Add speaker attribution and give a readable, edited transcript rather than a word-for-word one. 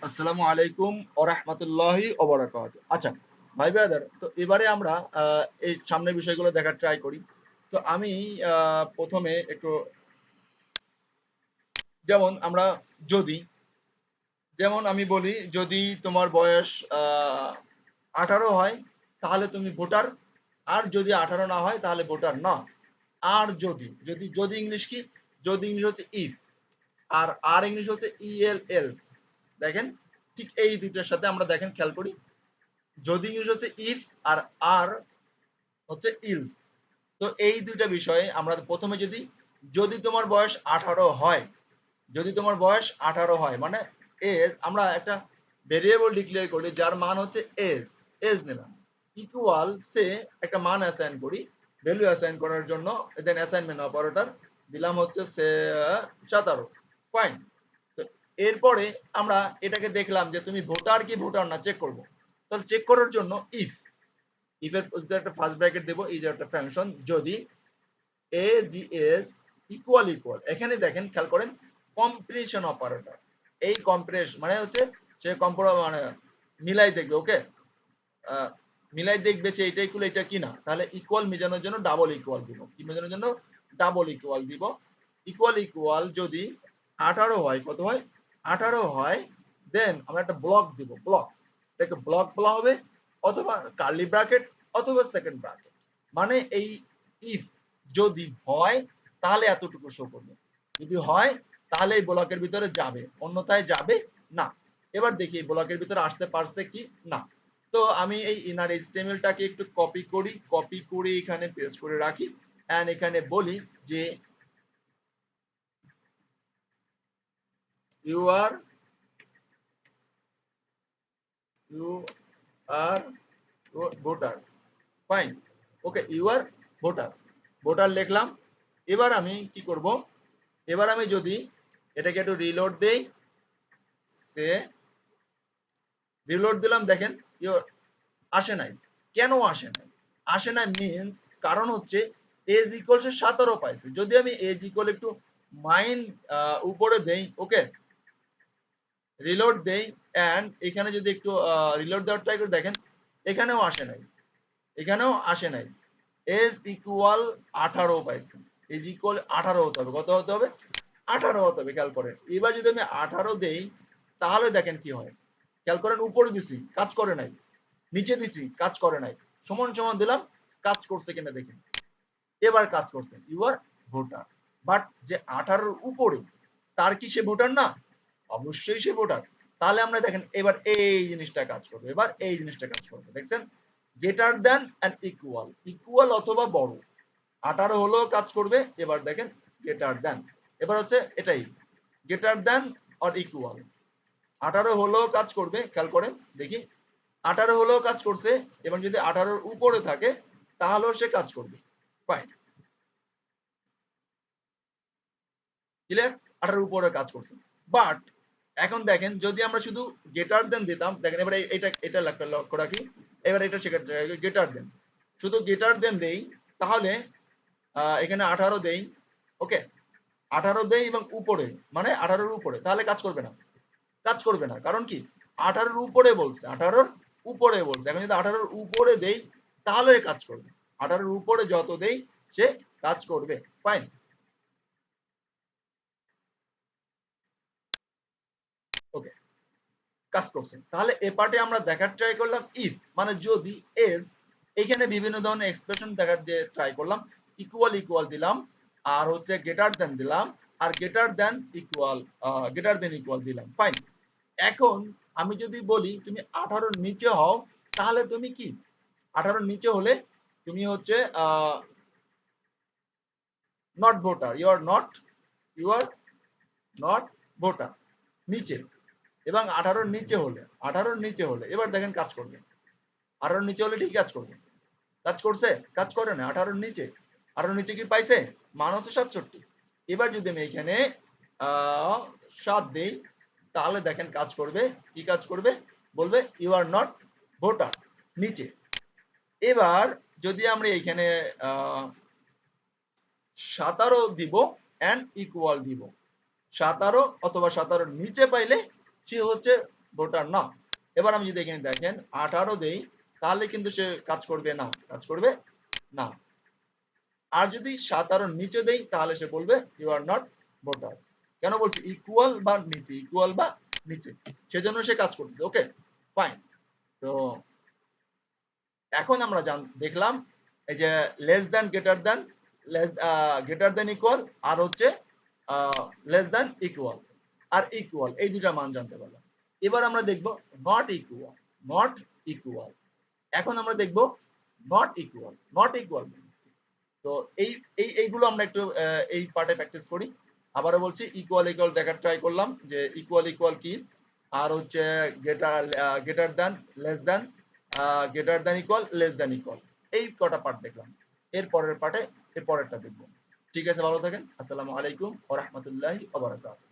Speaker 1: আসসালামু আলাইকুম ওয়া রাহমাতুল্লাহি ওয়া বারাকাতুহু। আচ্ছা, ভাই ব্রাদার, তো এবারে আমরা এই সামনের বিষয়গুলো দেখার ট্রাই করি। তো আমি ১ম এ একটু যেমন আমরা যদি যেমন আমি বলি যদি তোমার বয়স ১৮ হয় তাহলে তুমি ভোটার। আর যদি ১৮ না হয় তাহলে ভোটার না। আর যদি ইংলিশ কি? যদি ইংলিশ হচ্ছে ইফ। আর ইংলিশ হচ্ছে এলস। দেখেন ঠিক এই দুইটার সাথে আমরা দেখেন খেয়াল করি। যদি ইংলিশ হচ্ছে ইফ আর আর হচ্ছে ইলস। তো এই দুইটা বিষয়ে আমরা প্রথমে যদি তোমার বয়স ১৮ হয়, যদি তোমার বয়স ১৮ হয় মানে এজ আমরা একটা ভেরিয়েবল ডিক্লেয়ার করি যার মান হচ্ছে এজ নিলাম ইকুয়াল সে একটা মান অ্যাসাইন করি ভ্যালু অ্যাসাইন করার জন্য দেন অ্যাসাইনমেন্ট অপারেটর দিলাম হচ্ছে সে ১৭ ফাইন। তো এরপরে আমরা এটাকে দেখলাম যে তুমি ভোটার কি ভোটার না চেক করব। তাহলে চেক করার জন্য ইফের একটা ফার্স্ট ব্র্যাকেট দেবো এই যে একটা ফাংশন যদি এজিএস ইকুয়াল এখানে দেখেন খেয়াল করেন কম্পারিশন অপারেটর। এই কম্পারেশ মানে হচ্ছে সে মানে মিলাই দেখবে ওকে মিলাই দেখবে সে এটা ইকুয়াল এটা কিনা তাহলে ইকুয়াল মেজানোর জন্য ডাবল ইকুয়াল দিব কি মেজানোর জন্য ডাবল ইকুয়াল দিব ইকুয়াল যদি ১৮ হয় কত হয় ১৮ হয় দেন আমরা একটা ব্লক দিব ব্লক দেখো ব্লক বলা হবে অথবা কার্লি ব্র্যাকেট অথবা সেকেন্ড ব্র্যাকেট মানে এই ইফ যদি হয় তাহলে এতটুকু শো করবে যদি হয় তাহলে এই ব্লকের ভিতরে যাবে অন্যথায় যাবে না। এবার দেখি এই ব্লকের ভিতরে আসতে পারছে কি না। তো আমি এই ইনার এইচটিএমএলটাকে একটু কপি করে এখানে পেস্ট করে রাখি এন্ড এখানে বলি যে you are you are voter fine okay you are voter লিখলাম। এবার আমি কি করব এবার আমি যদি এটাকে একটু রিলোড দেই সে রিলোড দিলাম দেখেন আসে নাই। কেন আসে নাই? আসে নাই মিন্স কারণ হচ্ছে এজ ইকুয়াল সে ১৭ পাইছে। যদি আমি এজ ইকুয়াল একটু মাইন উপরে দেই ওকে রিলোড দেই এন্ড এখানে যদি একটু রিলোড দেওয়ার ট্রাই করে দেখেন এখানেও আসে নাই। এখানেও আসে নাই। এজ ইকুয়াল ১৮ পাইছে। এজ ইকুয়াল ১৮ হতে হবে। কত হতে হবে? ১৮ হতে হবে খেয়াল করেন। এবার যদি আমি ১৮ দেই তাহলে দেখেন কি হয়। খেয়াল করেন উপরে দিছি কাজ করে নাই। নিচে দিছি কাজ করে নাই। সমান সমান দিলাম কাজ করছে কিনা দেখেন। এবার কাজ করছে ইউ আর ভোটার। বাট যে ১৮ উপরে তার কি সে ভোটার না? অবশ্যই সে ভোটার। তাহলে আমরা দেখেন এবার এই জিনিসটা কাজ করবে। এবার এই জিনিসটা কাজ করবে। দেখছেন? গ্রেটার দ্যান এন্ড ইকুয়াল অথবা বড়। ১৮ হলেও কাজ করবে। এবার দেখেন গ্রেটার দ্যান। এবার হচ্ছে এটাই গ্রেটার দ্যান অর ইকুয়াল। ১৮ হলেও কাজ করবে খেয়াল করেন দেখি ১৮ হলেও কাজ করছে এবং যদি ১৮ উপরে থাকে তাহলেও সে কাজ করবে ফাইন ক্লিয়ার ১৮ উপরে কাজ করছে বাট এখন দেখেন যদি আমরা শুধু গ্রেটার দেন দিতাম দেখেন এবারে এটা লক্ষ্য রাখি এবার এটা শেখার গ্রেটার দেন শুধু গ্রেটার দেন দেই তাহলে এখানে ১৮ দেই ওকে ১৮ দেই এবং উপরে মানে ১৮ উপরে তাহলে কাজ করবে না কারণ কি ১৮ উপরে বলছে ১৮ উপরে বলছে এখন যদি ১৮ উপরে দেই তাহলে কাজ করবে ১৮ উপরে যত দেই সে কাজ করবে ফাইন ওকে কাজ করছে তাহলে এ পার্টে আমরা দেখার ট্রাই করলাম ইফ মানে যদি এস এখানে বিভিন্ন ধরনের এক্সপ্রেশন দেখার দিয়ে ট্রাই করলাম ইকুয়াল দিলাম আর হচ্ছে গ্রেটার দেন দিলাম আর গ্রেটার দেন ইকুয়াল দিলাম ফাইন এখন আমি যদি বলি তুমি ১৮ নিচে হও তাহলে তুমি কি ১৮ নিচে হলে তুমি হচ্ছে not voter you are not voter নিচে এবং ১৮ নিচে হলে এবার দেখেন কাজ করবে ১৮ নিচে হলে ঠিক কাজ করবে কাজ করছে কাজ করে না ১৮ নিচে ১৮ নিচে কি পাইছে মান হচ্ছে ৬৭ এবার যদি আমি এখানে ৭ দেই তাহলে দেখেন কাজ করবে কি কাজ করবে বলবে ইউ আর নট ভোটার নিচে। এবার যদি আমরা এখানে ১৭ দিব এন্ড ইকুয়াল দিব ১৭ অথবা ১৭ নিচে পাইলে সে হচ্ছে ভোটার না। এবার আমি যদি এখানে দেখেন 18 দেই তাহলে কিন্তু সে কাজ করবে না, কাজ করবে না। আর যদি 17 নিচে দেই তাহলে সে বলবে ইউ আর নট ভোটার। কেন বলছি ইকুয়াল বা নিচে, ইকুয়াল বা নিচে, সেজন্য সে কাজ করতেছে। Okay fine. তো এখন আমরা দেখলাম এই যে less than, greater than, greater than equal, আর হচ্ছে লেস দ্যান ইকুয়াল আর ইকুয়াল, এই দুটা মান জানতে পারলাম। এবার আমরা দেখব নট ইকুয়াল। Not equal. এখন আমরা দেখব not equal. Not equal means কি? তো এইগুলো আমরা একটু এই পার্টে প্র্যাকটিস করি। আবারও বলছি ইকুয়াল ইকুয়াল দেখার ট্রাই করলাম যে ইকুয়াল ইকুয়াল কি, আর হচ্ছে greater than, less than, greater than equal, less than equal, এই কটা পার্ট দেখলাম। এর পরের পার্টে এর পরেরটা দেখব। ঠিক আছে, ভালো থাকেন। আসসালামু আলাইকুম ওয়া রাহমাতুল্লাহি ওয়া বারাকাতুহু।